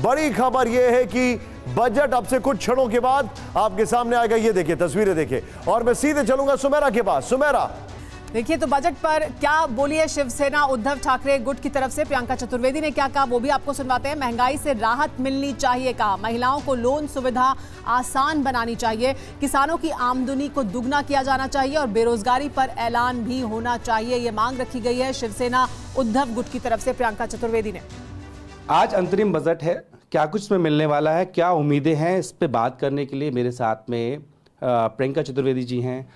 बड़ी खबर यह है कि बजट अब से कुछ क्षणों के बाद आपके सामने आएगा। ये देखिए, तस्वीरें देखिए, और मैं सीधे चलूंगा सुमेरा के पास। सुमेरा, देखिए तो बजट पर क्या बोली है शिवसेना उद्धव ठाकरे गुट की तरफ से। प्रियंका चतुर्वेदी ने क्या कहा वो भी आपको सुनवाते हैं। महंगाई से राहत मिलनी चाहिए कहा, महिलाओं को लोन सुविधा आसान बनानी चाहिए, किसानों की आमदनी को दुगना किया जाना चाहिए और बेरोजगारी पर ऐलान भी होना चाहिए। ये मांग रखी गई है शिवसेना उद्धव गुट की तरफ से। प्रियंका चतुर्वेदी ने आज अंतरिम बजट है, क्या कुछ इसमें मिलने वाला है, क्या उम्मीदें हैं, इस पे बात करने के लिए मेरे साथ में प्रियंका चतुर्वेदी जी हैं।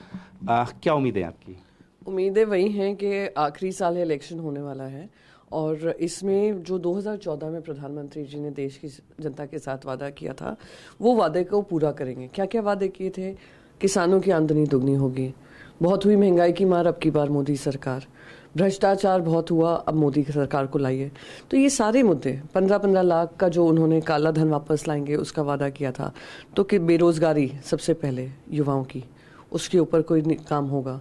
क्या उम्मीदें आपकी? उम्मीदें वही हैं कि आखिरी साल है, इलेक्शन होने वाला है और इसमें जो 2014 में प्रधानमंत्री जी ने देश की जनता के साथ वादा किया था वो वादे को पूरा करेंगे। क्या क्या वादे किए थे? किसानों की आमदनी दुगनी होगी, बहुत हुई महंगाई की मार अब की बार मोदी सरकार, भ्रष्टाचार बहुत हुआ अब मोदी सरकार को लाइए। तो ये सारे मुद्दे, 15-15 लाख का जो उन्होंने काला धन वापस लाएंगे उसका वादा किया था। तो कि बेरोजगारी सबसे पहले युवाओं की, उसके ऊपर कोई काम होगा,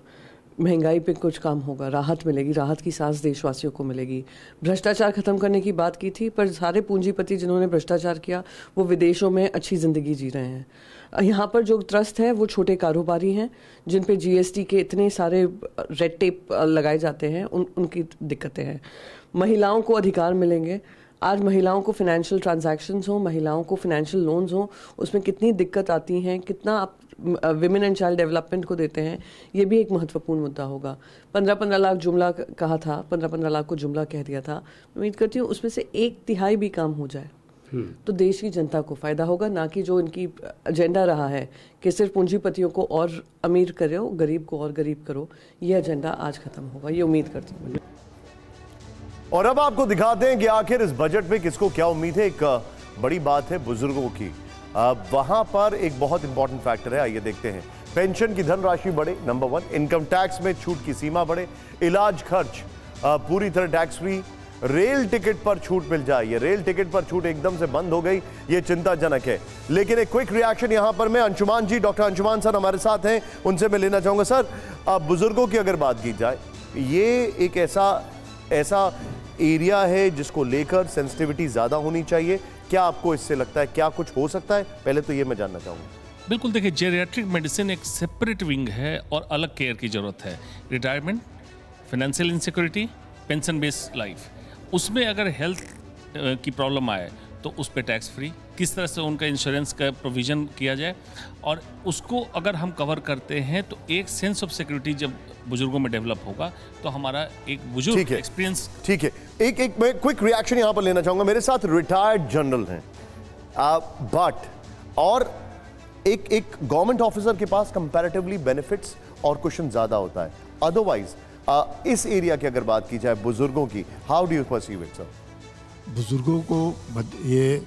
महंगाई पे कुछ काम होगा, राहत मिलेगी, राहत की सांस देशवासियों को मिलेगी। भ्रष्टाचार खत्म करने की बात की थी, पर सारे पूंजीपति जिन्होंने भ्रष्टाचार किया वो विदेशों में अच्छी जिंदगी जी रहे हैं। यहाँ पर जो त्रस्त है वो छोटे कारोबारी हैं जिन पे जीएसटी के इतने सारे रेड टेप लगाए जाते हैं, उनकी दिक्कतें हैं। महिलाओं को अधिकार मिलेंगे। आज महिलाओं को फाइनेंशियल ट्रांजैक्शंस हो, महिलाओं को फाइनेंशियल लोन्स हो, उसमें कितनी दिक्कत आती हैं, कितना आप विमेन एंड चाइल्ड डेवलपमेंट को देते हैं, ये भी एक महत्वपूर्ण मुद्दा होगा। 15-15 लाख जुमला कहा था, 15-15 लाख को जुमला कह दिया था। उम्मीद करती हूँ उसमें से 1/3 भी काम हो जाए तो देश की जनता को फायदा होगा, ना कि जो इनकी एजेंडा रहा है कि सिर्फ पूंजीपतियों को और अमीर करो, गरीब को और गरीब करो। ये एजेंडा आज खत्म होगा, ये उम्मीद करती हूँ। और अब आपको दिखाते हैं कि आखिर इस बजट में किसको क्या उम्मीद है। एक बड़ी बात है बुजुर्गों की, वहां पर एक बहुत इंपॉर्टेंट फैक्टर है, आइए देखते हैं। पेंशन की धनराशि बढ़े, नंबर 1। इनकम टैक्स में छूट की सीमा बढ़े, इलाज खर्च पूरी तरह टैक्स फ्री, रेल टिकट पर छूट मिल जाए। ये रेल टिकट पर छूट एकदम से बंद हो गई, ये चिंताजनक है। लेकिन एक क्विक रिएक्शन यहां पर मैं अंशुमान जी, डॉक्टर अंशुमान सर हमारे साथ हैं, उनसे मैं लेना चाहूंगा। सर, बुजुर्गों की अगर बात की जाए, ये एक ऐसा एरिया है जिसको लेकर सेंसिटिविटी ज्यादा होनी चाहिए। क्या आपको इससे लगता है क्या कुछ हो सकता है? पहले तो ये मैं जानना चाहूंगा। बिल्कुल, देखिए जेरियाट्रिक मेडिसिन एक सेपरेट विंग है और अलग केयर की जरूरत है। Retirement, financial insecurity, pension based life, उसमें अगर हेल्थ की प्रॉब्लम आए तो उस पर टैक्स फ्री, किस तरह से उनका इंश्योरेंस का प्रोविजन किया जाए, और उसको अगर हम कवर करते हैं तो एक सेंस ऑफ सिक्योरिटी जब बुजुर्गों में डेवलप होगा तो हमारा एक बुजुर्ग एक्सपीरियंस। ठीक है, एक मैं क्विक रिएक्शन यहां पर लेना चाहूंगा। मेरे साथ रिटायर्ड जनरल हैं, बट और एक गवर्नमेंट ऑफिसर के पास कंपैरेटिवली बेनिफिट्स और क्वेश्चन ज्यादा होता है। अदरवाइज इस एरिया की अगर बात की जाए बुजुर्गों की, how do you perceive it sir? बुजुर्गों को ये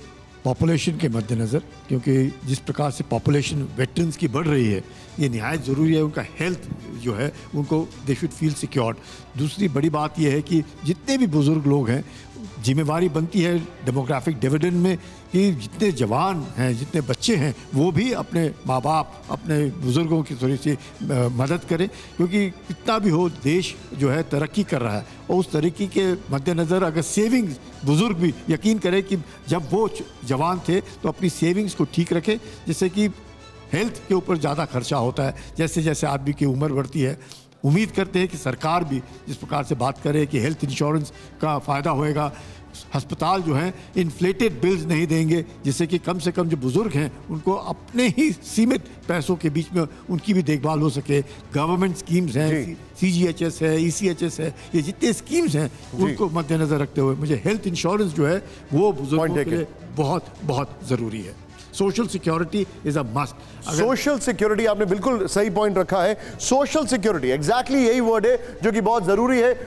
पॉपुलेशन के मद्देनज़र, क्योंकि जिस प्रकार से पॉपुलेशन वेटरन्स की बढ़ रही है, ये निहायत ज़रूरी है। उनका हेल्थ जो है उनको दे शुड फील सिक्योर्ड। दूसरी बड़ी बात यह है कि जितने भी बुज़ुर्ग लोग हैं, जिम्मेवारी बनती है डेमोग्राफिक डिविडेंड में कि जितने जवान हैं, जितने बच्चे हैं, वो भी अपने माँ बाप, अपने बुज़ुर्गों की थोड़ी सी मदद करें, क्योंकि कितना भी हो देश जो है तरक्की कर रहा है। और उस तरक्की के मद्देनज़र अगर सेविंग्स, बुज़ुर्ग भी यकीन करें कि जब वो जवान थे तो अपनी सेविंग्स को ठीक रखें, जिससे कि हेल्थ के ऊपर ज़्यादा खर्चा होता है जैसे जैसे आदमी की उम्र बढ़ती है। उम्मीद करते हैं कि सरकार भी जिस प्रकार से बात करे कि हेल्थ इंश्योरेंस का फ़ायदा होएगा, अस्पताल जो हैं इन्फ्लेटेड बिल्स नहीं देंगे, जिससे कि कम से कम जो बुज़ुर्ग हैं उनको अपने ही सीमित पैसों के बीच में उनकी भी देखभाल हो सके। गवर्नमेंट स्कीम्स हैं, CGHS है, ECHS है, ये जितने स्कीम्स हैं उनको मद्देनज़र रखते हुए मुझे हेल्थ इंश्योरेंस जो है वो बुज़ुर्गों के लिए बहुत बहुत ज़रूरी है। Social security is a must. Social security, आपने बिल्कुल सही पॉइंट रखा है। सोशल सिक्योरिटी एग्जैक्टली यही वर्ड है जो कि बहुत जरूरी है।